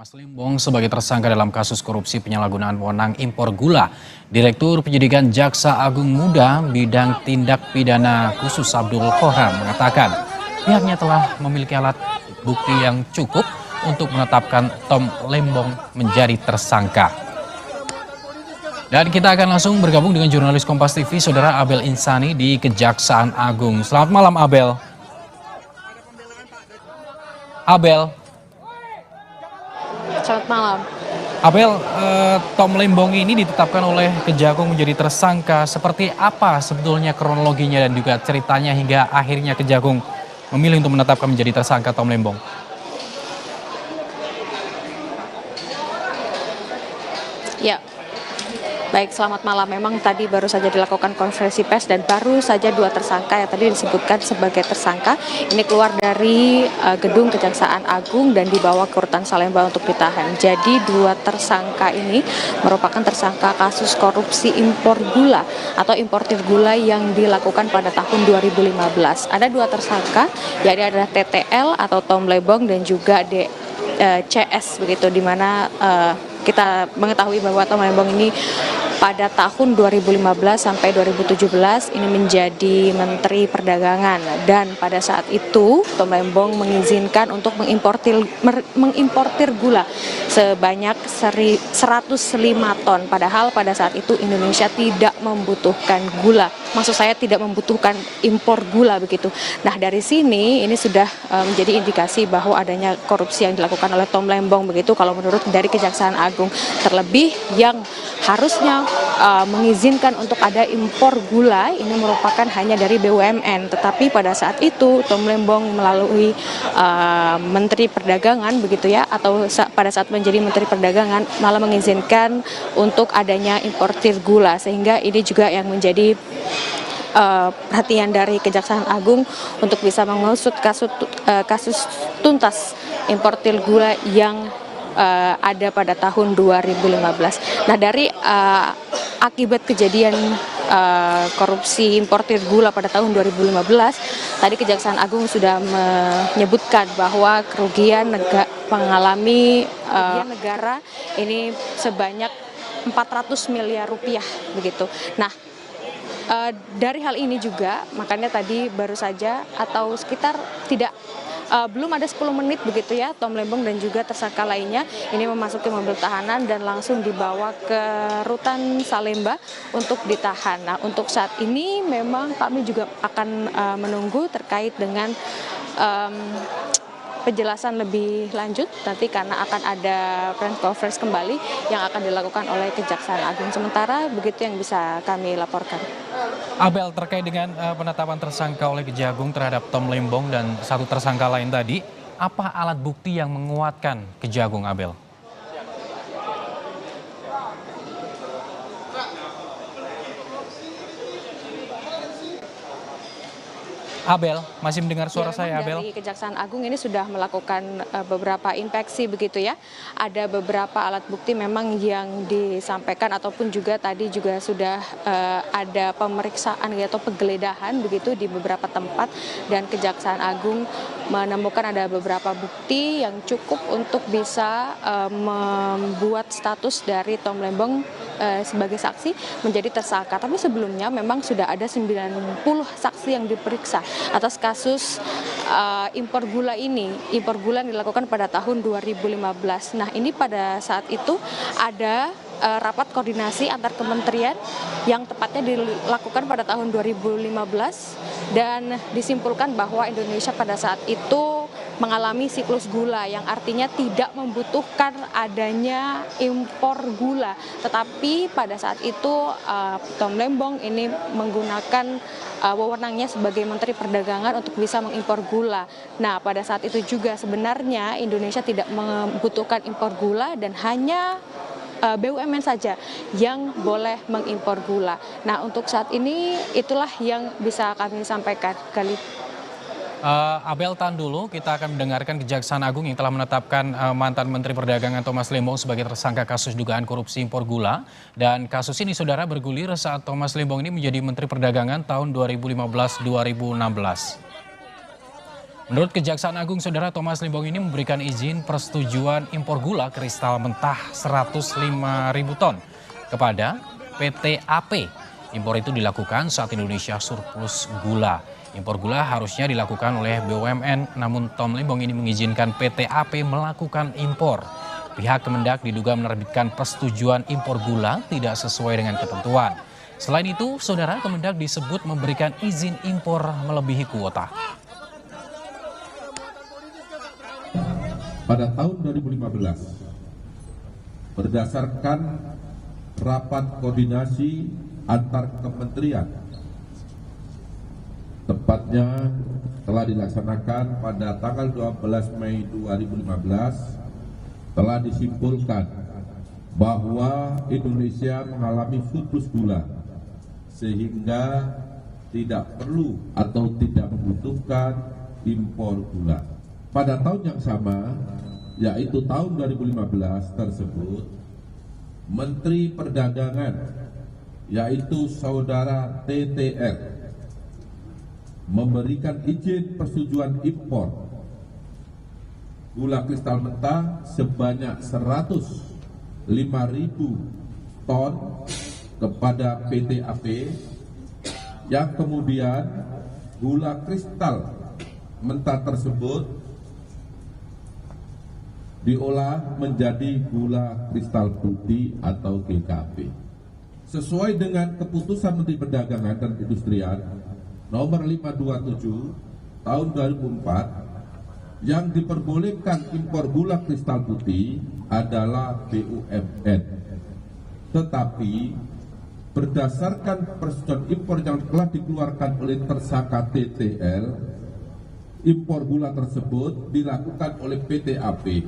Thomas Lembong sebagai tersangka dalam kasus korupsi penyalahgunaan wewenang impor gula. Direktur Penyidikan Jaksa Agung Muda bidang tindak pidana khusus Abdul Khohar mengatakan pihaknya telah memiliki alat bukti yang cukup untuk menetapkan Tom Lembong menjadi tersangka. Dan kita akan langsung bergabung dengan jurnalis Kompas TV, Saudara Abel Insani di Kejaksaan Agung. Selamat malam, Abel. Selamat malam. Abel, Tom Lembong ini ditetapkan oleh Kejagung menjadi tersangka. Seperti apa sebetulnya kronologinya dan juga ceritanya hingga akhirnya Kejagung memilih untuk menetapkan menjadi tersangka Tom Lembong? Ya, baik, selamat malam. Memang tadi baru saja dilakukan konferensi pers dan baru saja dua tersangka yang tadi disebutkan sebagai tersangka ini keluar dari gedung Kejaksaan Agung dan dibawa ke rutan Salemba untuk ditahan. Jadi dua tersangka ini merupakan tersangka kasus korupsi impor gula atau importir gula yang dilakukan pada tahun 2015. Ada dua tersangka, yaitu ada TTL atau Tom Lembong dan juga CS begitu, di mana kita mengetahui bahwa Tom Lembong ini pada tahun 2015 sampai 2017 ini menjadi Menteri Perdagangan, dan pada saat itu Tom Lembong mengizinkan untuk mengimportir gula sebanyak 105 ton, padahal pada saat itu Indonesia tidak membutuhkan gula. Maksud saya tidak membutuhkan impor gula begitu. Nah, dari sini ini sudah menjadi indikasi bahwa adanya korupsi yang dilakukan oleh Tom Lembong begitu kalau menurut dari Kejaksaan Agung. Terlebih yang harusnya mengizinkan untuk ada impor gula ini merupakan hanya dari BUMN, tetapi pada saat itu Tom Lembong melalui Menteri Perdagangan begitu ya, atau pada saat menjadi Menteri Perdagangan malah mengizinkan untuk adanya importir gula, sehingga ini juga yang menjadi perhatian dari Kejaksaan Agung untuk bisa mengusut kasus tuntas importir gula yang ada pada tahun 2015. Nah, dari akibat kejadian korupsi importir gula pada tahun 2015, tadi Kejaksaan Agung sudah menyebutkan bahwa kerugian mengalami negara ini sebanyak 400 miliar rupiah begitu. Nah, dari hal ini juga makanya tadi baru saja atau sekitar belum ada 10 menit begitu ya, Tom Lembong dan juga tersangka lainnya ini memasuki mobil tahanan dan langsung dibawa ke rutan Salemba untuk ditahan. Nah, untuk saat ini memang kami juga akan menunggu terkait dengan penjelasan lebih lanjut nanti karena akan ada press conference kembali yang akan dilakukan oleh Kejaksaan Agung. Sementara begitu yang bisa kami laporkan. Abel, terkait dengan penetapan tersangka oleh Kejagung terhadap Tom Lembong dan satu tersangka lain tadi, apa alat bukti yang menguatkan Kejagung, Abel? Abel, masih mendengar suara saya, Abel? Dari Kejaksaan Agung ini sudah melakukan beberapa inspeksi begitu ya. Ada beberapa alat bukti memang yang disampaikan ataupun juga tadi juga sudah ada pemeriksaan atau penggeledahan begitu di beberapa tempat, dan Kejaksaan Agung menemukan ada beberapa bukti yang cukup untuk bisa membuat status dari Tom Lembong sebagai saksi menjadi tersangka. Tapi sebelumnya memang sudah ada 90 saksi yang diperiksa atas kasus impor gula ini. Impor gula yang dilakukan pada tahun 2015. Nah, ini pada saat itu ada rapat koordinasi antar kementerian yang tepatnya dilakukan pada tahun 2015 dan disimpulkan bahwa Indonesia pada saat itu mengalami siklus gula yang artinya tidak membutuhkan adanya impor gula, tetapi pada saat itu Tom Lembong ini menggunakan wewenangnya sebagai Menteri Perdagangan untuk bisa mengimpor gula. Nah, pada saat itu juga sebenarnya Indonesia tidak membutuhkan impor gula dan hanya BUMN saja yang boleh mengimpor gula. Nah, untuk saat ini itulah yang bisa kami sampaikan. Abel, tahan dulu, kita akan mendengarkan Kejaksaan Agung yang telah menetapkan mantan Menteri Perdagangan Thomas Lembong sebagai tersangka kasus dugaan korupsi impor gula. Dan kasus ini, saudara, bergulir saat Thomas Lembong ini menjadi Menteri Perdagangan tahun 2015-2016. Menurut Kejaksaan Agung, Saudara, Thomas Limbong ini memberikan izin persetujuan impor gula kristal mentah 105.000 ton kepada PT AP. Impor itu dilakukan saat Indonesia surplus gula. Impor gula harusnya dilakukan oleh BUMN, namun Tom Limbong ini mengizinkan PT AP melakukan impor. Pihak Kemendak diduga menerbitkan persetujuan impor gula tidak sesuai dengan ketentuan. Selain itu, Saudara, Kemendak disebut memberikan izin impor melebihi kuota. Pada tahun 2015, berdasarkan rapat koordinasi antar kementerian, tepatnya telah dilaksanakan pada tanggal 12 Mei 2015, telah disimpulkan bahwa Indonesia mengalami surplus gula sehingga tidak perlu atau tidak membutuhkan impor gula. Pada tahun yang sama, yaitu tahun 2015 tersebut, Menteri Perdagangan, yaitu Saudara TTR, memberikan izin persetujuan impor gula kristal mentah sebanyak 105.000 ton kepada PT AP, yang kemudian gula kristal mentah tersebut diolah menjadi gula kristal putih atau GKP. Sesuai dengan keputusan Menteri Perdagangan dan Perindustrian nomor 527 tahun 2004, yang diperbolehkan impor gula kristal putih adalah BUMN. Tetapi berdasarkan persetujuan impor yang telah dikeluarkan oleh tersangka TTL, impor gula tersebut dilakukan oleh PT AP.